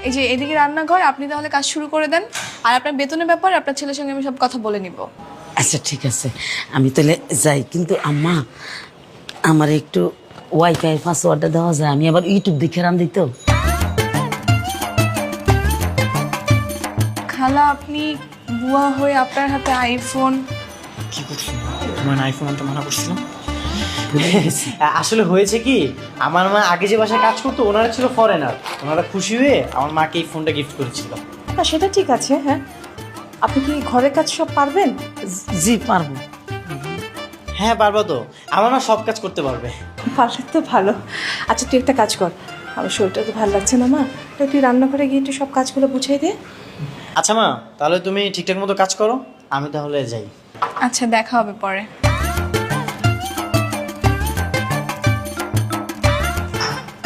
এই যে এদিকে রান্নাঘর, আপনি তাহলে কাজ শুরু করে দেন। আর আপনার বেতনের ব্যাপারে আপনার ছেলের সঙ্গে আমি সব কথা বলে নিব। আচ্ছা ঠিক আছে, আমি তাহলে যাই। কিন্তু আম্মা, আমার একটু ওয়াইফাই পাসওয়ার্ডটা দেওয়া যায়? আমি আবার ইউটিউব দেখে রান্ধি তো। খালা, আপনি বুয়া হয়ে আপনার হাতে আইফোন। কি করছো? তোমার আইফোন আনতে মানা করছিলাম। আসলে হয়েছে কি, আমার মা আগে যে বাসায় কাজ করতো ওনারা ছিল ফরেনার। ওনারা খুশি হয়ে আমার মাকে এই ফোনটা গিফট করেছিল। না সেটা ঠিক আছে, হ্যাঁ। আপনি কি ঘরের কাজ সব পারবেন? জি পারবো। হ্যাঁ পারবো তো, আমার মা সব কাজ করতে পারবে। পারলে তো ভালো। আচ্ছা তুই একটা কাজ কর, আমার শরীরটা তো ভালো লাগছে না মা, তো তুই রান্নাঘরে গিয়ে একটু সব কাজগুলো বুঝাই দে। আচ্ছা মা, তাহলে তুমি ঠিকঠাক মতো কাজ করো, আমি তাহলে যাই। আচ্ছা, দেখা হবে পরে।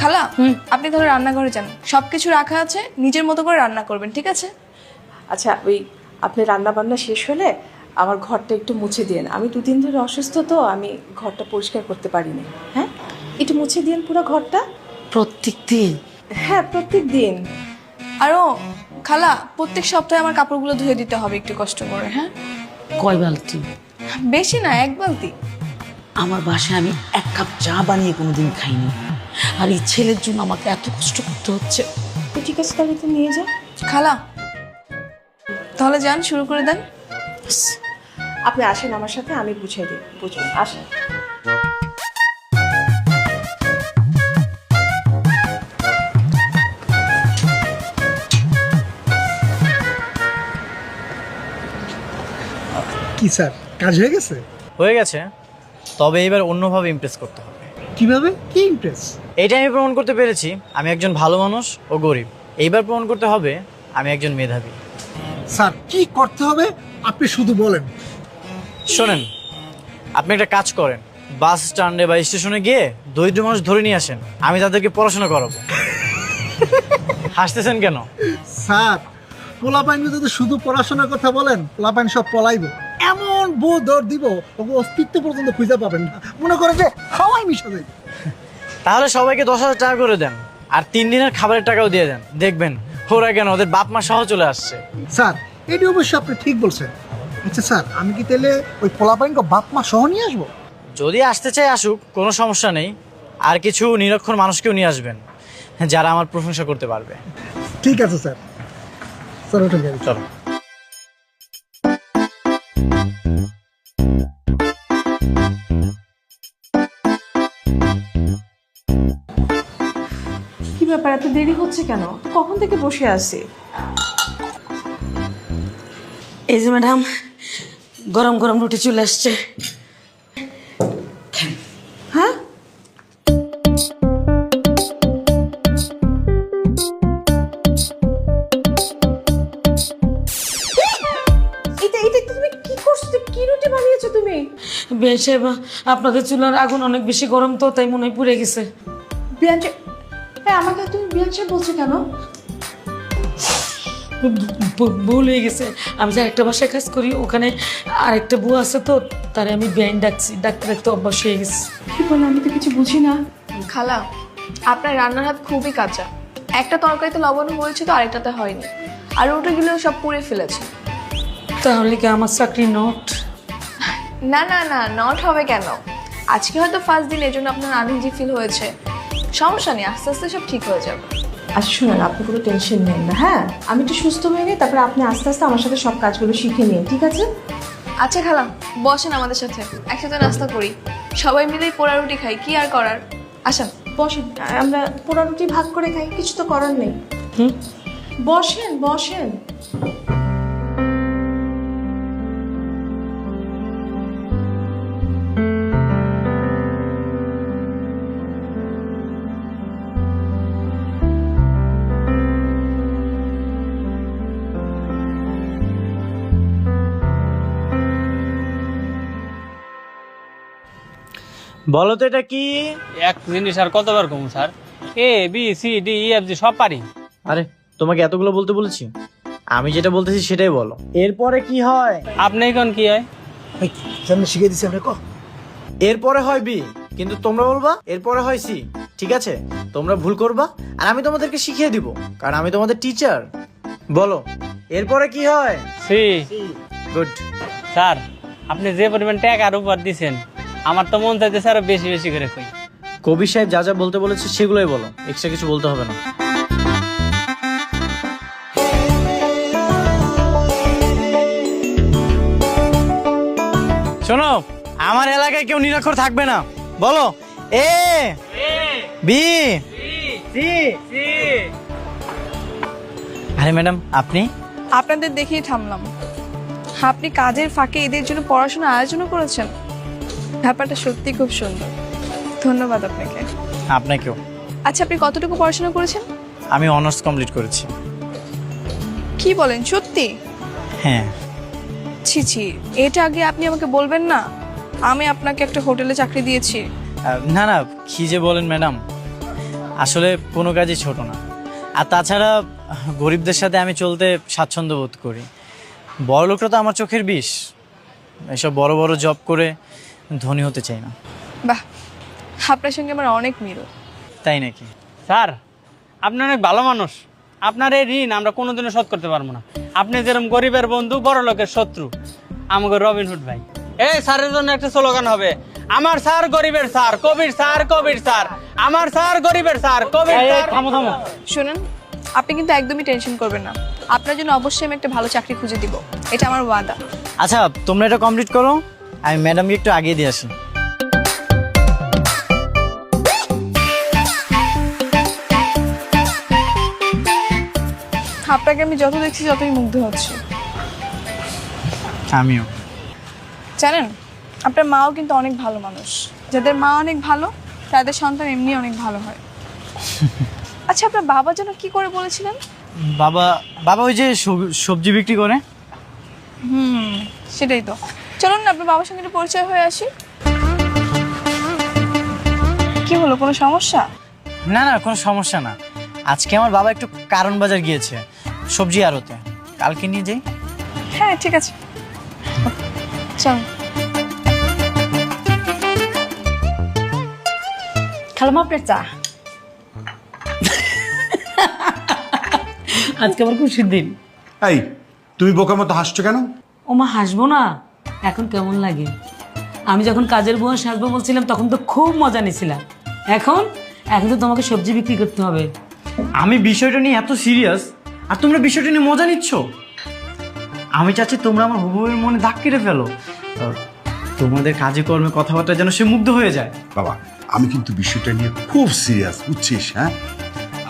খালা, আপনি তাহলে রান্নাঘরে যান, সবকিছু রাখা আছে, নিজের মতো করে রান্না করবেন, ঠিক আছে? আচ্ছা ওই আপনি রান্না বান্না শেষ হলে আমার ঘরটা একটু মুছে দিন। আমি দুদিন ধরে অসুস্থ, তো আমি ঘরটা পরিষ্কার করতে পারিনি। হ্যাঁ, একটু মুছে দিন পুরো ঘরটা। প্রত্যেক দিন? হ্যাঁ প্রত্যেক দিন। আরও খালা, প্রত্যেক সপ্তাহে আমার কাপড়গুলো ধুয়ে দিতে হবে একটু কষ্ট করে। হ্যাঁ, কয় বালতি? বেশি না, 1 বালতি। আমার বাসায় আমি 1 কাপ চা বানিয়ে কোনোদিন খাইনি, আর এই ছেলের জন্য আমাকে এত কষ্ট করতে হচ্ছে। তো ঠিক আছে, তাহলে তো নিয়ে যা। খালা, তাহলে যান, শুরু করে দেন। আপনি আসেন আমার সাথে, আমি বুঝাই দিই। বুঝুন, আসেন। কি স্যার, কাজ হয়ে গেছে? হয়ে গেছে, তবে এবার অন্যভাবে ইমপ্রেস করতে হবে। কিভাবে? কি ইমপ্রেস? এইটা আমি প্রমাণ করতে পেরেছি আমি একজন ভালো মানুষ ও গরিব। এইবার প্রমাণ করতে হবে আমি একজন মেধাবী। স্যার কি করতে হবে আপনি শুধু বলেন। শোনেন, আপনি একটা কাজ করেন, বাস স্ট্যান্ডে বা স্টেশনে গিয়ে দরিদ্র মানুষ ধরে নিয়ে আসেন, আমি তাদেরকে পড়াশোনা করাবো। হাসতেছেন কেন? স্যার, পোলাপাইন যদি শুধু পড়াশোনার কথা বলেন, পোলাপাইন সব পলাইবে। এমন বউ দর দিব ওকে অস্তিত্ব পর্যন্ত খুঁজে পাবেন না, মনে করে যে হাওয়াই মিশে যায়। তাহলে সবাইকে 10,000 টাকা করে দেন, আর 3 দিনের খাবারের টাকাও দিয়ে দেন, দেখবেন ওরা কেন ওদের বাপ মা সহ চলে আসছে। স্যার এটি অবশ্য আপনি ঠিক বলছেন। আচ্ছা স্যার, আমি কি তাহলে ওই পোলাপাইনকে বাপ মা সহ নিয়ে আসবো? যদি আসতে চাই আসুক, কোনো সমস্যা নেই। আর কিছু নিরক্ষর মানুষকেও নিয়ে আসবেন যারা আমার প্রশংসা করতে পারবে। ঠিক আছে স্যার। স্যার ওঠেন গাড়ি। চলো। কি ব্যাপার, এত দেরি হচ্ছে কেন? কখন থেকে বসে আছি। এই যে ম্যাডাম, গরম গরম রুটি চলে আসছে। হ্যাঁ, এটা এটা তুমি কি করছো? কি রুটি বানিয়েছো তুমি? বেশ, আপনাদের চুলার আগুন অনেক বেশি গরম, তো তাই মনে হয় পুড়ে গেছে। বিয়াঞ্চে, হ্যাঁ আমাকে তুমি বিয়াঞ্চে বলছো কেন? ভুল হয়ে গেছে। আমি যে একটা বাসায় কাজ করি, ওখানে আরেকটা বউ আছে, তো তারে আমি বেআইন ডাকছি, ডাকতে ডাকতে অভ্যাস হয়ে গেছে। কি বলো, আমি তো কিছু বুঝি না। খালা, আপনার রান্নার হাত খুবই কাঁচা। একটা তরকারিতে লবণ হয়েছে তো আরেকটাতে হয়নি, আর ওটাগুলো সব পুড়ে ফেলেছে। তাহলে কি আমার চাকরি নট? না না না, নট হবে কেন? আজকে হয়তো ফার্স্ট দিন, এই জন্য আপনার আনইজি ফিল হয়েছে। সমস্যা নেই, আস্তে আস্তে সব ঠিক হয়ে যাবে। আচ্ছা শুনুন, আপনি কোনো টেনশন নেন না। হ্যাঁ, আমি একটু সুস্থ হয়ে নিই, তারপরে আপনি আস্তে আস্তে আমার সাথে সব কাজগুলো শিখে নিন, ঠিক আছে? আচ্ছা খালা, বসেন আমাদের সাথে, একসাথে নাস্তা করি, সবাই মিলেই পোড়া রুটি খাই, কি আর করার। আসেন বসেন, আমরা পোড়া রুটি ভাগ করে খাই, কিছু তো করার নেই। বসেন বসেন। বলো তো এটা কি? এক জিনিস আর কতবার কমু sir? A B C D E F G সব পারি। আরে তোমাকে এতগুলো বলতে বলেছি? আমি যেটা বলতেছি সেটাই বলো। এরপরে কি হয়? আপনি কোন কি হয়? সামনে শিখে দিচ্ছি আমরা। এরপরে হয় বি, কিন্তু তোমরা বলবা এরপরে হয় সি। ঠিক আছে? তোমরা ভুল করবা আর আমি তোমাদেরকে শিখিয়ে দিব, কারণ আমি তোমাদের টিচার। বলো এরপরে কি হয়? সি। গুড। স্যার আপনি যে পরিমাণ টাকার উপর দিছেন, আমার তো মন চাইতেছে আরো বেশি বেশি করে কই। কবির সাহেব যা যা বলতে বলেছে সেগুলোই বলো, এক্সট্রা কিছু বলতে হবে না। শোনো, আমার এলাকায় কেউ নিরক্ষর থাকবে না। বলো এ বি সি। আরে ম্যাডাম আপনি? আপনাদের দেখেই থামলাম। আপনি কাজের ফাঁকে এদের জন্য পড়াশোনা আয়োজনও করেছেন, ব্যাপারটা সত্যি খুব সুন্দর। ধন্যবাদ আপনাকে। আপনাকেও। আচ্ছা, আপনি কতটুকু পড়াশোনা করেছেন? আমি অনার্স কমপ্লিট করেছি। কি বলেন, সত্যি? হ্যাঁ। ছি ছি, এটা আগে আপনি আমাকে বলবেন না? আমি আপনাকে একটা হোটেলে চাকরি দিয়েছি। না না, কি যে বলেন ম্যাডাম, আসলে কোনো কাজই ছোট না। আর তাছাড়া গরিবদের সাথে আমি চলতে স্বাচ্ছন্দ্য বোধ করি। বড় লোকরা তো আমার চোখের বিষ। এসব বড় বড় জব করে ধনী হতে চাই না। বাহ, আপনার সঙ্গে আমার অনেক মিল। তাই নাকি? স্যার আপনি অনেক ভালো মানুষ। আপনার এই ঋণ আমরা কোনোদিনও শোধ করতে পারবো না। আপনি যেরকম গরিবের বন্ধু, বড় লোকের শত্রু, আমাকে রবিনহুড ভাই। এই স্যারের জন্য একটা স্লোগান হবে, আমার স্যার গরিবের স্যার, কবির স্যার, কবির স্যার, আমার স্যার গরিবের স্যার, কবির স্যার। থামো থামো। শুনুন, আপনি কিন্তু একদমই টেনশন করবেন না। আপনার জন্য অবশ্যই আমি একটা ভালো চাকরি খুঁজে দিব, এটা আমার ওয়াদা। আচ্ছা, তোমরা এটা কমপ্লিট করো, আমি ম্যাডামকে একটু আগিয়ে দিয়ে আসি। আপনাকে আমি যত দেখছি যতই মুগ্ধ হচ্ছে। আমিও। জানেন, আপনার মাও কিন্তু অনেক ভালো মানুষ। যাদের মা অনেক ভালো তাদের সন্তান এমনি অনেক ভালো হয়। আচ্ছা, আপনার বাবা যেন কি করে বলেছিলেন? বাবা বাবা ওই যে সবজি বিক্রি করে। সেটাই তো। চলুন না আপনার বাবার সঙ্গে একটু পরিচয় হয়ে আসি। কি হলো, কোনো সমস্যা? না না, কোনো সমস্যা না। আজকে আমার বাবা একটু কারণ বাজার গিয়েছে সবজি আড়তে, কালকে নিয়ে যাই। হ্যাঁ ঠিক আছে, চল। খালাম আপনার চা। আজকে আমার খুশির দিন। এই তুমি বোকার মতো হাসছো কেন? ওমা হাসবো না? এখন কেমন লাগে? আমি যখন কাজের বুয়া সাজবো বলছিলাম তখন তো খুব মজা নিয়েছিলাম। এখন এখন তো তোমাকে সবজি বিক্রি করতে হবে। আমি বিষয়টা নিয়ে এত সিরিয়াস আর তোমরা বিষয়টা নিয়ে মজা নিচ্ছ। আমি চাচ্ছি তোমরা আমার হুবুবের মনে দাগ কেটে ফেলো। তোমাদের কাজে কর্মে কথাবার্তা যেন সে মুগ্ধ হয়ে যায়। বাবা, আমি কিন্তু বিষয়টা নিয়ে খুব সিরিয়াস, বুঝছিস? হ্যাঁ,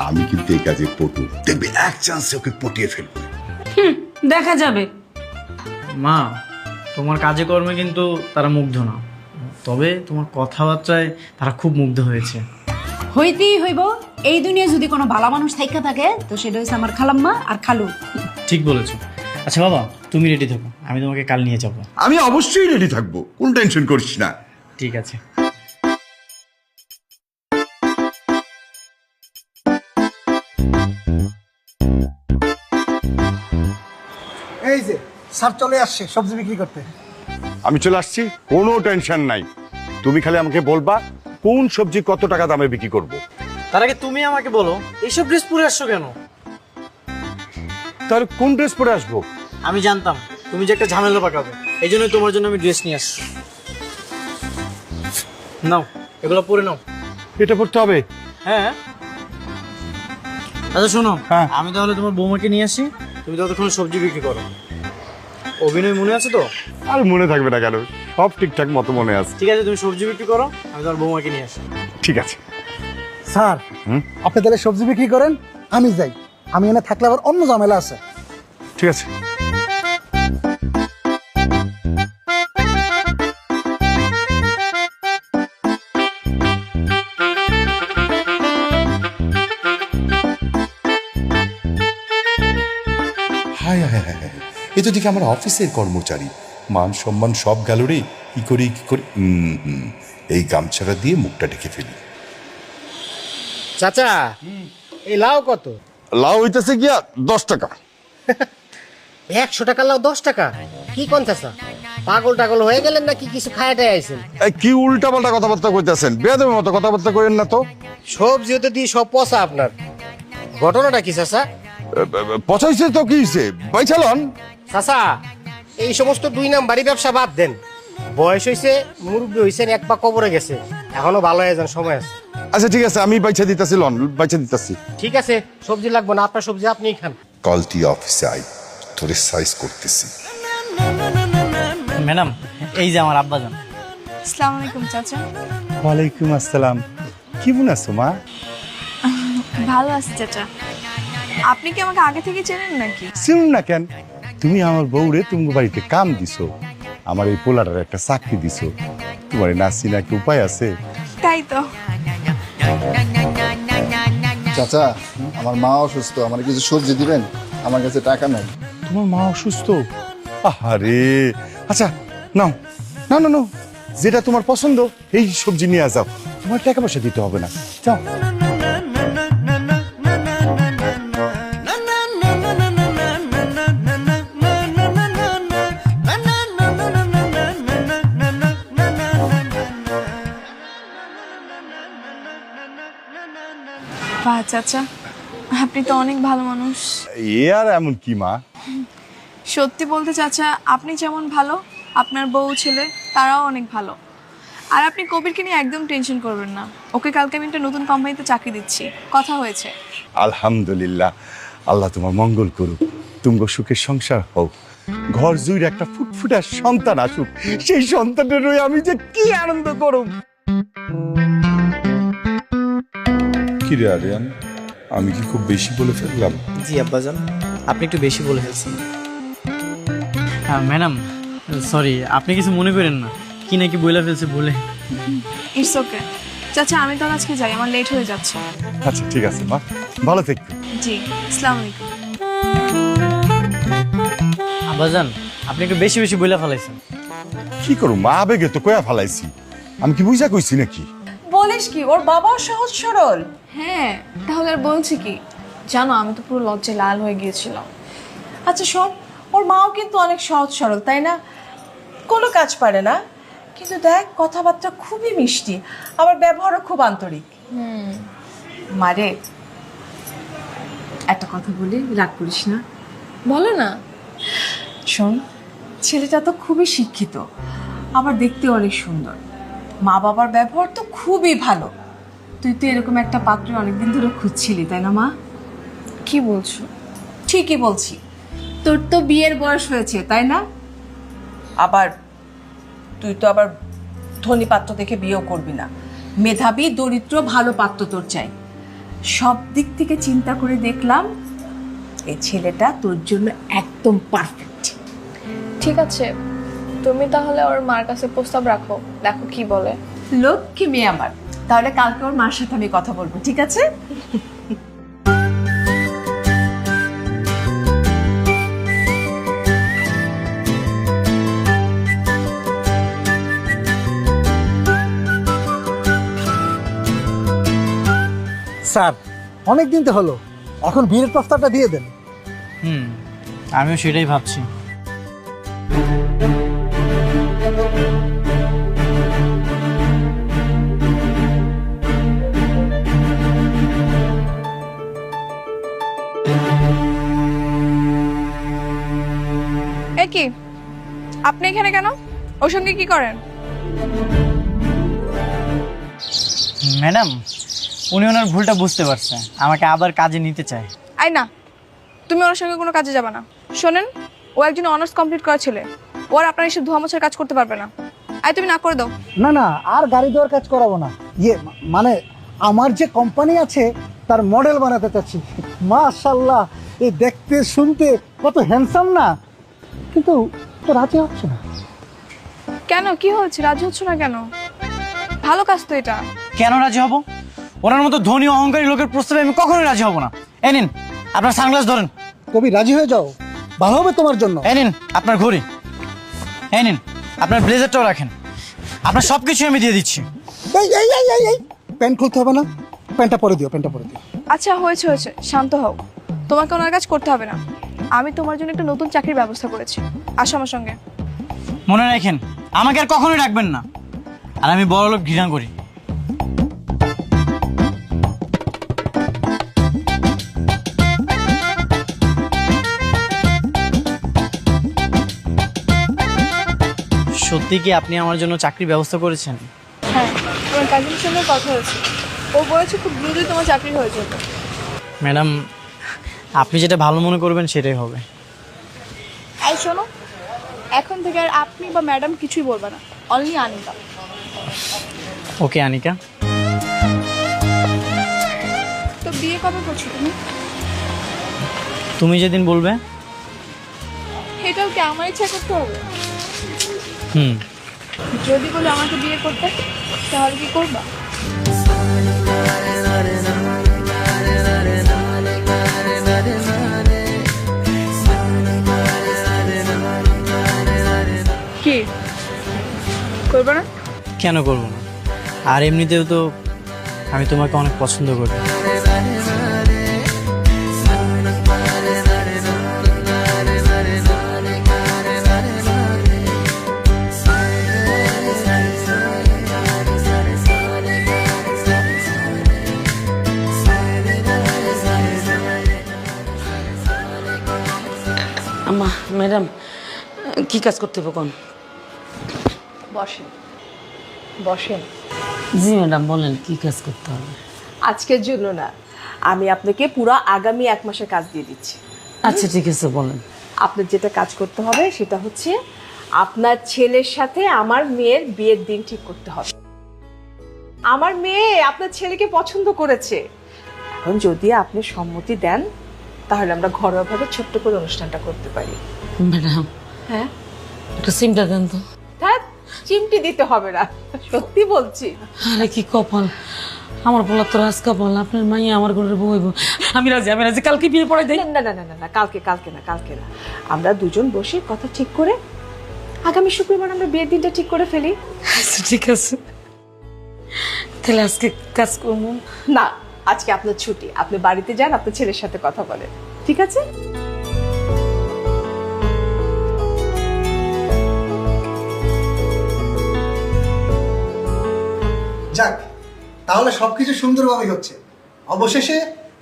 আমি কিন্তু এই কাজে পটু। দেখবে এক চান্সে ওকে পটিয়ে ফেলবো। দেখা যাবে। মা, তোমার কাজে কর্মে কিন্তু তারা মুগ্ধ না, তবে তোমার কথাবার্তায় তারা খুব মুগ্ধ হয়েছে। হইতেই হইব। এই দুনিয়া যদি কোনো ভালো মানুষ থাইকা থাকে তো সেটা হচ্ছে আমার খালাম্মা আর খালু। ঠিক বলেছো। আচ্ছা বাবা, তুমি রেডি থাকো, আমি তোমাকে কাল নিয়ে যাবো। আমি অবশ্যই রেডি থাকবো, কোন টেনশন করিস না। ঠিক আছে। এই যে স্যার চলে আসছে সবজি বিক্রি করতে। আমি চলে আসছি, কোনো টেনশন নাই। তুমি খালি আমাকে বলবা কোন সবজি কত টাকা দামে বিক্রি করব। তার আগে তুমি আমাকে বলো, এইসব ড্রেস পরে আসছো কেন? তাহলে কোন ড্রেস পরে আসবো? আমি জানতাম তুমি যে একটা ঝামেলা পাকাবে, এই জন্যই তোমার জন্য আমি ড্রেস নিয়ে আসছি। নাও, এগুলো পরে নাও। এটা পড়তে হবে? হ্যাঁ। আচ্ছা শোনো, হ্যাঁ। আমি তাহলে তোমার বৌমাকে নিয়ে আসি, তুমি ততক্ষণ সবজি বিক্রি করো। অভিনয় মনে আছে তো? আর মনে থাকবে না কেন, সব ঠিকঠাক মতো মনে আছে। ঠিক আছে, তুমি সবজি বিক্রি করো, আমি তোমার বৌমাকে নিয়ে আসি। ঠিক আছে। স্যার, আপনি তাহলে সবজি বিক্রি করেন, আমি যাই। আমি এনে থাকলে আবার অন্য ঝামেলা আছে। ঠিক আছে। হায় হায় হায় হায়, এ তো দেখি আমার অফিসের কর্মচারী। মান সম্মান সব গেল রে। কি করি এই গামছাটা দিয়ে মুখটা ঢেকে ফেলি। চাচা, এই লাউ কত? লাউ হইতেছে গিয়া 10 টাকা। 100 টাকা লাউ 10 টাকা? কি কোন চাচা? পাগল টাগল হয়ে গেলেন নাকি কিছু খায়াটাই আইছেন? কি উল্টা পাল্টা কথাবার্তা কইতেছেন? বেয়াদবের মতো কথাবার্তা কইেন না তো। সবজি তো দিয়ে সব পচা আপনার। ঘটনাটা কি চাচা? পচাইছে তো কি হইছে? বাইচালন চাচা, এই সমস্ত 2 নাম্বারি ব্যবসা বাদ দেন। বয়স হইছে, মুরব্বী হইছেন, এক পা কবরে গেছে, এখনো ভালো হয়ে যান, সময় আছে। আচ্ছা ঠিক আছে, আমি বাইচা দিতাছি, লন বাইচা দিতাছি। ঠিক আছে, সবজি লাগবে না, আপনার সবজি আপনিই খান। কাল তুই অফিসে আই, তোরে সাইজ করতেছি। ম্যাডাম, এই যে আমার আব্বাজান। আসসালামু আলাইকুম চাচা। ওয়ালাইকুম আসসালাম। কেমন আছো মা? ভালো আছি চাচা। আপনি কি আমাকে আগে থেকে চেনেন নাকি? চিনুন না কেন? তুমি আমার বউরে তুমি বাড়িতে কাম দিছো, আমার এই পোলাটার একটা চাকরি দিছো, তোমার না চিনা কি উপায় আছে? তাই তো। চাচা, আমার মা অসুস্থ, আমার কিছু সবজি দিবেন? আমার কাছে টাকা নাই। তোমার মা অসুস্থ? আহারে, আচ্ছা নাও নাও নাও, যেটা তোমার পছন্দ এই সবজি নিয়ে যাও, তোমার টাকা পয়সা দিতে হবে না, যাও। বাহ চাচা, আপনি তো অনেক ভালো মানুষ। এ আর এমন কি মা? সত্যি বলতে চাচা, আপনি যেমন ভালো, আপনার বউ ছেলে তারাও অনেক ভালো। আর আপনি কবিরকে নিয়ে একদম টেনশন করবেন না, ওকে কালকে আমি একটা নতুন কোম্পানিতে চাকরি দিচ্ছি, কথা হয়েছে। আলহামদুলিল্লাহ, আল্লাহ তোমার মঙ্গল করুক, তুমি সুখের সংসার হোক, ঘর জুড়ে একটা ফুটফুটা সন্তান আসুক, সেই সন্তানের রয়ে আমি যে কি আনন্দ করব। কি রে আরিয়ান, আমি কি খুব বেশি বলে ফেললাম? জি আব্বাজান, আপনি একটু বেশি বলে ফেলছেন। হ্যাঁ ম্যাডাম, সরি, আপনি কিছু মনে করেন না, কি নাকি বলে ফেলছে বলে। ইটস ওকে চাচা, আমি তো আজকে যাই, আমার লেট হয়ে যাচ্ছে। আচ্ছা ঠিক আছে মা, ভালো থেকো। জি, আসসালামু আলাইকুম। আব্বাজান, আপনি একটু বেশি বেশি বলে ফেলাইছেন। কি করু মা, আবেগে তো কয়া ফালাইছি, আমি কি বুঝা কইছি নাকি? বলিস কি, ওর বাবাও সহজ সরল। হ্যাঁ, তাহলে আর বলছি কি? জানো, আমি তো পুরো লজ্জায় লাল হয়ে গিয়েছিলাম। আচ্ছা শোন, ওর মাও কিন্তু অনেক সহজ সরল, তাই না? কোনো কাজ পারে না, কিন্তু দেখ কথাবার্তা খুবই মিষ্টি, আবার ব্যবহারও খুব আন্তরিক। মারে, একটা কথা বলি, রাগ করিস না। বলো না। শোন, ছেলেটা তো খুবই শিক্ষিত, আবার দেখতে অনেক সুন্দর, মা বাবার ব্যবহার তো খুবই ভালো। তুই তো এরকম একটা পাত্র অনেকদিন ধরে খুঁজছিলি, তাই না মা? কি বলছো? ঠিকই বলছি, তোর তো বিয়ের বয়স হয়েছে, তাই না? আবার তুই তো আবার ধনী পাত্র দেখে বিয়েও করবি না, মেধাবী দরিদ্র ভালো পাত্র তোর চাই। সব দিক থেকে চিন্তা করে দেখলাম এই ছেলেটা তোর জন্য একদম পারফেক্ট। ঠিক আছে, তুমি তাহলে ওর মার কাছে প্রস্তাব রাখো, দেখো কি বলে। লক্ষ্মী মেয়ে আমার, তাহলে কালকে ওর মার সাথে আমি কথা বলবো, ঠিক আছে? স্যার, অনেক দিন তো হলো, এখন বিয়ের প্রস্তাবটা দিয়ে দেন। আমিও সেটাই ভাবছি। এ কি, আপনি এখানে কেন? ওর সঙ্গে কি করেন? ম্যাডাম, উনি ওনার ভুলটা বুঝতে পারছে, আমাকে আবার কাজে নিতে চায়। আই না, তুমি ওর সঙ্গে কোনো কাজে যাবে না। শোনেন, ও একজন অনার্স কমপ্লিট করা ছেলে, ও আর আপনার এসব ধোয়া মোছার কাজ করতে পারবে না। আই, তুমি না করে দাও। না না, আর গাড়ি দেওয়ার কাজ করাবো না। মানে আমার যে কোম্পানি আছে তার মডেল বানাতে চাচ্ছি। মাশাআল্লাহ, এই দেখতে শুনতে কত হ্যান্ডসাম না, কিন্তু তো রাজি হচ্ছে না। কেন, কি হয়েছে? রাজি হচ্ছ না কেন? ভালো কাজ তো এটা। কেন রাজি হব? ওনার মতো ধনী অহংকারী লোকের প্রস্তাবে আমি কখনোই রাজি হব না। এই নিন আপনার সানগ্লাস ধরেন। কবি, রাজি হয়ে যাও, ভালো হবে তোমার জন্য। এই নিন আপনার ঘড়ি, এই নিন আপনার ব্লেজারটাও রাখেন, আপনার সবকিছু আমি দিয়ে দিচ্ছি। এই প্যান্ট খুলতে হবে না, প্যান্টটা পরে দিও, প্যান্টটা পরে দিও। আচ্ছা হয়েছে হয়েছে, শান্ত হও। তোমাকে ওনার কাজ করতে হবে না, আমি তোমার জন্য একটা নতুন চাকরির ব্যবস্থা করেছি। আসো আমার সঙ্গে। মনে রাখেন, আমাকে আর কখনোই রাখবেন না। আর আমি বড়লোক ঘৃণা করি। সত্যি কি আপনি আমার জন্য চাকরির ব্যবস্থা করেছেন? হ্যাঁ, তোমার কাজিনের সঙ্গে কথা হয়েছে, ও বলেছে খুব দ্রুতই তোমার চাকরি হয়ে যাবে। ম্যাডাম, আপনি যেটা ভালো মনে করবেন সেটাই হবে। এই শোনো, এখন থেকে আর আপনি বা ম্যাডাম কিছুই বলবে না, অনলি আনিকা। ওকে আনিকা। তো বিয়ে কবে করছো তুমি? তুমি যেদিন বলবে। এটাও কি আমার ইচ্ছা করতে হবে? হুম। যদি বলে আমাকে বিয়ে করতে, তাহলে কি করবা? কি করবে না? কেন করবো না? আর এমনিতেও তো আমি তোমাকে অনেক পছন্দ করি। আম্মা, ম্যাডাম, কি কাজ করতে হবে কোন? বসেন বসেন। জি ম্যাডাম, বলেন কি কাজ করতে হবে? আজকের জন্য না, আমি আপনাকে পুরো আগামী 1 মাসের কাজ দিয়ে দিচ্ছি। আচ্ছা ঠিক আছে, বলেন। আপনার যেটা কাজ করতে হবে সেটা হচ্ছে আপনার ছেলের সাথে আমার মেয়ের বিয়ের দিন ঠিক করতে হবে। আমার মেয়ে আপনার ছেলেকে পছন্দ করেছে। এখন যদি আপনি সম্মতি দেন তাহলে আমরা ঘরোয়াভাবে ছোট্ট করে অনুষ্ঠানটা করতে পারি। ম্যাডাম, হ্যাঁ, একটা সিমটা দেন তো। হ্যাঁ, চিমটি দিতে হবে না, সত্যি বলছি। আরে কি কপাল, আমার পোলা তো রাজ কপাল, আপনার মাইয়া আমার ঘরের বউ হইব। আমি রাজি, কালকে বিয়ে পড়াই দেই। না না না না না, কালকে না, আমরা দুজন বসে কথা ঠিক করে আগামী শুক্রবার আমরা বিয়ের দিনটা ঠিক করে ফেলি। আচ্ছা ঠিক আছে, তাহলে আজকে কাজ করবো না, আজকে আপনার ছুটি, আপনি বাড়িতে যান, আপনার ছেলের সাথে কথা বলেন, ঠিক আছে? যাক, তাহলে সবকিছু সুন্দরভাবেই হচ্ছে। অবশেষে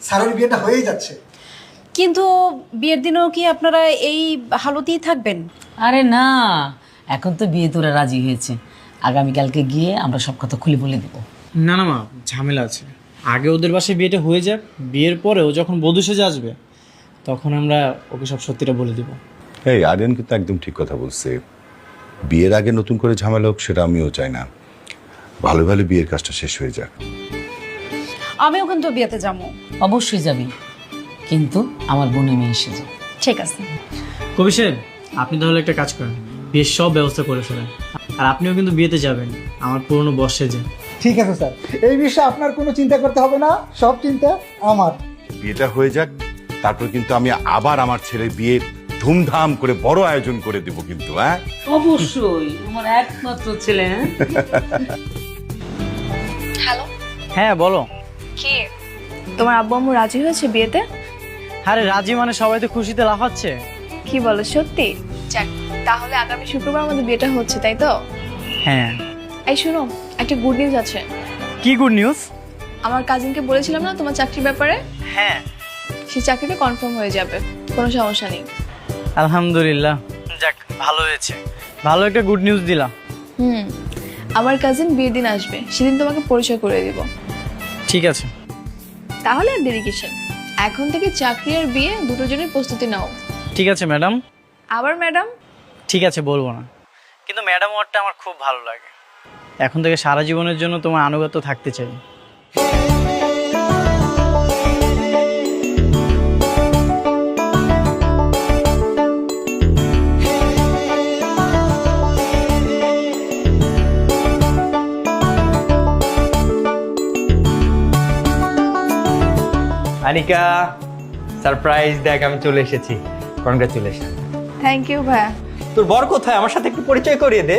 স্যারের বিয়েটা হয়েই যাচ্ছে। কিন্তু বিয়ের দিনেও কি আপনারা এই হালতেই থাকবেন? আরে না, এখন তো বিয়ে তোরা রাজি হয়েছে, আগামীকালকে গিয়ে আমরা সব কথা খুলে বলে দেবো। না না মা, ঝামেলা আছে। আগে ওদের বাসায় বিয়েটা হয়ে যাক, বিয়ের পরেও যখন বধূ সেজে আসবে তখন আমরা ওকে সব সত্যিটা বলে দিব। এই আরিয়ান কিন্তু একদম ঠিক কথা বলছে। বিয়ের আগে নতুন করে ঝামেলা হোক সেটা আমিও চাই না। ভালো ভালো বিয়ের কাজটা শেষ হয়ে যাক। আমিও কিন্তু বিয়েতে যাবো। অবশ্যই যাবি, কিন্তু আমার বোনের মেয়ে এসে যাবে। ঠিক আছে। কবি সাহেব, আপনি তাহলে একটা কাজ করেন, বিয়ের সব ব্যবস্থা করে ফেলেন। আর আপনিও কিন্তু বিয়েতে যাবেন আমার পুরনো বস সেজে। ঠিক আছে স্যার, এই বিষয়ে আপনার কোনো চিন্তা করতে হবে না, সব চিন্তা আমার। বিয়েটা হয়ে যাক, তারপর কিন্তু আমি আবার আমার ছেলের বিয়ে ধুমধাম করে বড় আয়োজন করে দেব কিন্তু। হ্যাঁ অবশ্যই, আমার একমাত্র ছেলে। হ্যালো, হ্যাঁ বলো। কি তোমার আব্বু আম্মু রাজি হয়েছে বিয়েতে? আরে রাজি মানে সবাই তো খুশিতে লাফাচ্ছে। কি বলো, সত্যি? যাক, তাহলে আগামী শুক্রবার আমাদের বিয়েটা হচ্ছে, তাই তো? হ্যাঁ। এই শোনো, একটা গুড নিউজ আছে। কি গুড নিউজ? আমার কাজিনকে বলেছিলাম না তোমার চাকরির ব্যাপারে? হ্যাঁ। সেই চাকরিটা কনফার্ম হয়ে যাবে, কোনো সমস্যা নেই। আলহামদুলিল্লাহ, যাক ভালো হয়েছে, ভালো একটা গুড নিউজ দিলা। আমার কাজিন বিয়ের দিন আসবে, সেদিন তোমাকে পরিচয় করে দিব। ঠিক আছে। তাহলে আর দেরি কিসের, এখন থেকে চাকরি আর বিয়ে দুটো জনের প্রস্তুতি নাও। ঠিক আছে ম্যাডাম। আবার ম্যাডাম? ঠিক আছে, বলবো না, কিন্তু ম্যাডাম ওয়ার্ডটা আমার খুব ভালো লাগে। এখন থেকে সারা জীবনের জন্য তোমার আনুগত্য থাকতে চাই। আনিকা, সারপ্রাইজ দেখ, আমি চলে এসেছি। কনগ্রাচুলেশন। থ্যাংক ইউ ভাইয়া। তোর বর কোথায়? আমার সাথে একটু পরিচয় করিয়ে দে।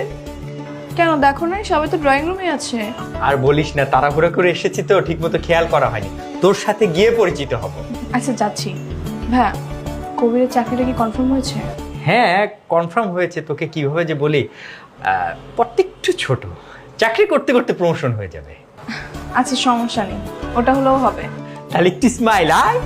কেন, দেখো না সবাই তো ড্রয়িং রুমে আছে। আর বলিস না, তাড়াহুড়ো করে এসেছি তো, ঠিকমতো খেয়াল করা হয়নি। তোর সাথে গিয়ে পরিচিত হব। আচ্ছা যাচ্ছি। ভাইয়া, কবিরের চাকরিটা কি কনফার্ম হয়েছে? হ্যাঁ কনফার্ম হয়েছে, তোকে কিভাবে যে বলি, পদটা একটু ছোট, চাকরি করতে করতে প্রমোশন হয়ে যাবে। আচ্ছা সমস্যা নেই, ওটা হলেও হবে। তাহলে একটু স্মাইল আয়।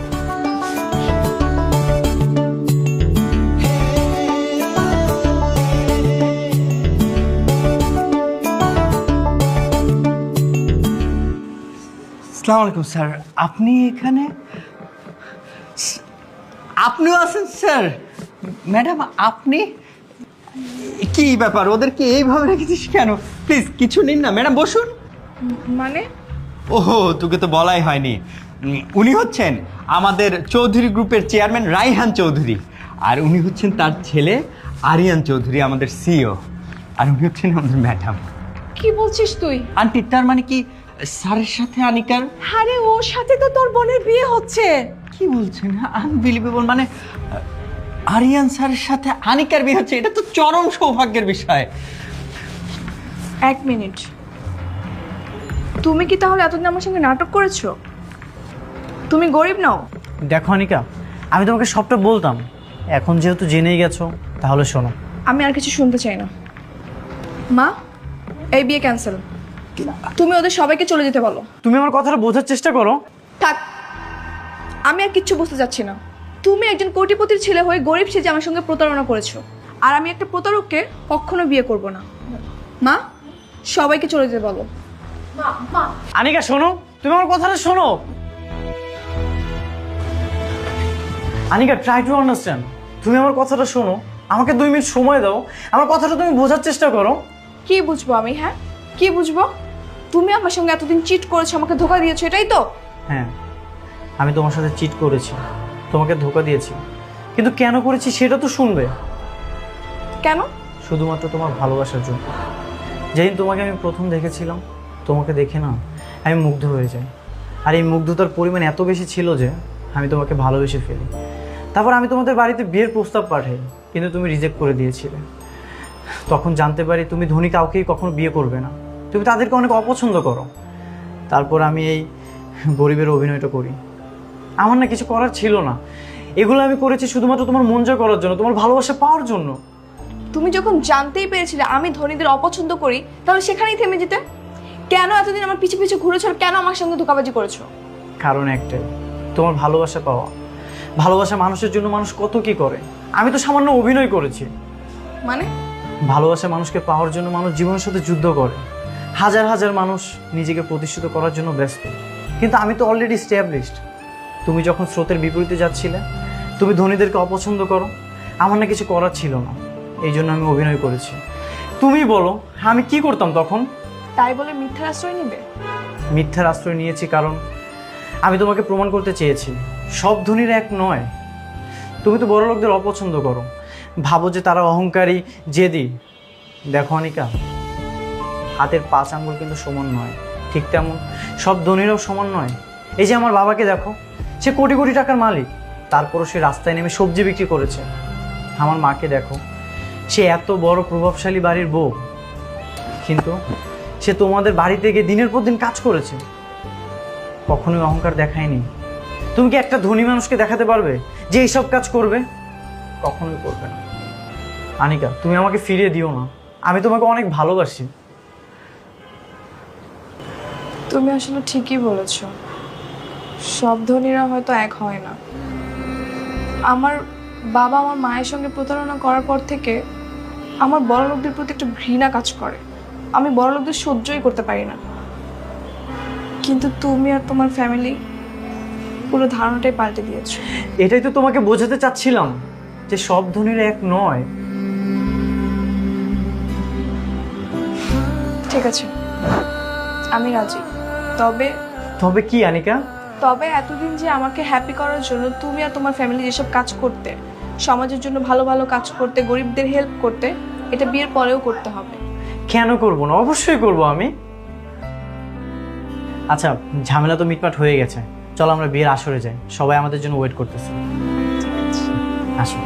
আসসালামু আলাইকুম স্যার, আপনি এখানে? আপনিও আছেন স্যার? ম্যাডাম আপনি কি ব্যাপার, ওদেরকে এইভাবে রেখেছিস কেন? প্লিজ কিছু নিন না। ম্যাডাম বসুন। মানে ওহো, তোকে তো বলাই হয়নি। উনি হচ্ছেন আমাদের চৌধুরী গ্রুপের চেয়ারম্যান রাইহান চৌধুরী, আর উনি হচ্ছেন তার ছেলে আরিয়ান চৌধুরী, আমাদের সিইও, আর উনি হচ্ছেন আমাদের ম্যাডাম। কি বলছিস তুই? আন্টি তার মানে কি স্যারের সাথে আনিকার? আরে ওর সাথে তো তোর বোনের বিয়ে হচ্ছে। কি বলছেন? আনবিলিভেবল। মানে আরিয়ান স্যারের সাথে আনিকার বিয়ে হচ্ছে? এটা তো চরম সৌভাগ্যের বিষয়। এক মিনিট, তুমি কি তাহলে এতদিন আমার সঙ্গে নাটক করেছো? তুমি গরিব নাও? দেখো অনিকা, আমি তোমাকে সবটা বলতাম, এখন যেহেতু জেনেই গেছো তাহলে শোনো। আমি আর কিছু শুনতে চাই না। মা, এই বিয়ে ক্যান্সেল। তুমি ওদের সবাইকে চলে যেতে বলো। তুমি আমার কথাটা বোঝার চেষ্টা করো। থাক, আমি আর কিচ্ছু বুঝতে চাচ্ছি না। তুমি একজন কোটিপতির ছেলে হয়ে গরিব সেজে আমার সঙ্গে প্রতারণা করেছো, আর আমি একটা প্রতারককে কখনো বিয়ে করব না। মা, সবাইকে চলে যেতে বলো। আনিকা শোনো, তুমি আমার কথাটা শোনো। Anika, try to understand. তুমি আমার কথাটা শোনো, আমাকে 2 মিনিট সময় দাও, আমার কথাটা তুমি বোঝার চেষ্টা করো। কি বুঝবো আমি? হ্যাঁ, কি বুঝবো? তুমি আমার সঙ্গে এতদিন চিট করেছো, আমাকে ধোকা দিয়েছো, এটাই তো? হ্যাঁ, আমি তোমার সাথে চিট করেছি, তোমাকে ধোকা দিয়েছি, কিন্তু কেন করেছি সেটা তো শুনবে। কেন? শুধুমাত্র তোমার ভালোবাসার জন্য। যেদিন তোমাকে আমি প্রথম দেখেছিলাম, তোমাকে দেখে না আমি মুগ্ধ হয়ে যাই, আর এই মুগ্ধতার পরিমাণ এত বেশি ছিল যে আমি তোমাকে ভালোবেসে ফেলি। তারপর আমি তোমাদের বাড়িতে বিয়ের প্রস্তাব পাঠাই, কিন্তু তুমি রিজেক্ট করে দিয়েছিলে। তখন জানতে পারি তুমি ধনী কাউকেই কখনো বিয়ে করবে না, তুমি তাদেরকে অনেক অপছন্দ করো। তারপর আমি এই গরিবের অভিনয়টা করি। আমার না কিছু করার ছিল না, এগুলো আমি করেছি শুধুমাত্র তোমার মন জয় করার জন্য, তোমার ভালোবাসা পাওয়ার জন্য। তুমি যখন জানতেই পেরেছিলে আমি ধনীদের অপছন্দ করি, তাহলে সেখানেই থেমে যেতে। কেন এতদিন আমার পিছু পিছু ঘুরেছো, আর কেন আমার সঙ্গে ধোকাবাজি করেছো? কারণ একটাই, তোমার ভালোবাসা পাওয়া। ভালোবাসা মানুষের জন্য মানুষ কত কি করে, আমি তো সামান্য অভিনয় করেছি। মানে? ভালোবাসা মানুষকে পাওয়ার জন্য মানুষ জীবনের সাথে যুদ্ধ করে, হাজার হাজার মানুষ নিজেকে প্রতিষ্ঠিত করার জন্য ব্যস্ত, কিন্তু আমি তো অলরেডি এস্টাবলিশড। তুমি যখন স্রোতের বিপরীতে যাচ্ছিলে, তুমি ধনীদেরকে অপছন্দ করো, আমার না কিছু করার ছিল না, এই জন্য আমি অভিনয় করেছি। তুমি বলো আমি কি করতাম তখন? তাই বলে মিথ্যার আশ্রয় নিবে? মিথ্যার আশ্রয় নিয়েছি কারণ আমি তোমাকে প্রমাণ করতে চেয়েছি সব ধনীর এক নয়। তুমি তো বড় লোকদের অপছন্দ করো, ভাবো যে তারা অহংকারী, জেদি। দেখো অনিকা, হাতের 5 আঙ্গুল কিন্তু সমান নয়, ঠিক তেমন সব ধনীরাও সমান নয়। এই যে আমার বাবাকে দেখো, সে কোটি কোটি টাকার মালিক, তারপরও সে রাস্তায় নেমে সবজি বিক্রি করেছে। আমার মাকে দেখো, সে এত বড় প্রভাবশালী বাড়ির বউ, কিন্তু সে তোমাদের বাড়িতে গিয়ে দিনের পর দিন কাজ করেছে, কখনোই অহংকার দেখায়নি। তুমি কি একটা ধনী মানুষকে দেখাতে পারবে যে এইসব কাজ করবে? কখনোই করবে না। আনিকা, তুমি আমাকে ফিরিয়ে দিও না, আমি তোমাকে অনেক ভালোবাসি। তুমি আসলে ঠিকই বলেছো, সব ধনীরা হয়তো এক হয় না। আমার বাবা আমার মায়ের সঙ্গে প্রতারণা করার পর থেকে আমার বড় লোকদের প্রতি একটা ঘৃণা কাজ করে। আমি বড় লোকদের সহ্যই করতে পারি না, কিন্তু তুমি আর তোমার ফ্যামিলি পুরো ধারণাটাই পাল্টে দিয়েছো। এটাই তো তোমাকে বোঝাতে চাচ্ছিলাম যে সব ধনীরা এক নয়। ঠিক আছে, আমি রাজি। তবে তবে কি আনিকা? তবে এতদিন যে আমাকে হ্যাপি করার জন্য তুমি আর তোমার ফ্যামিলি যেসব কাজ করতে, সমাজের জন্য ভালো ভালো কাজ করতে, গরিবদের হেল্প করতে, এটা বিয়ের পরেও করতে হবে। কেন করবো না? অবশ্যই করবো আমি। আচ্ছা, ঝামেলা তো মিটমাট হয়ে গেছে, চলো আমরা বিয়ের আসরে যাই, সবাই আমাদের জন্য ওয়েট করতেছে। আসো।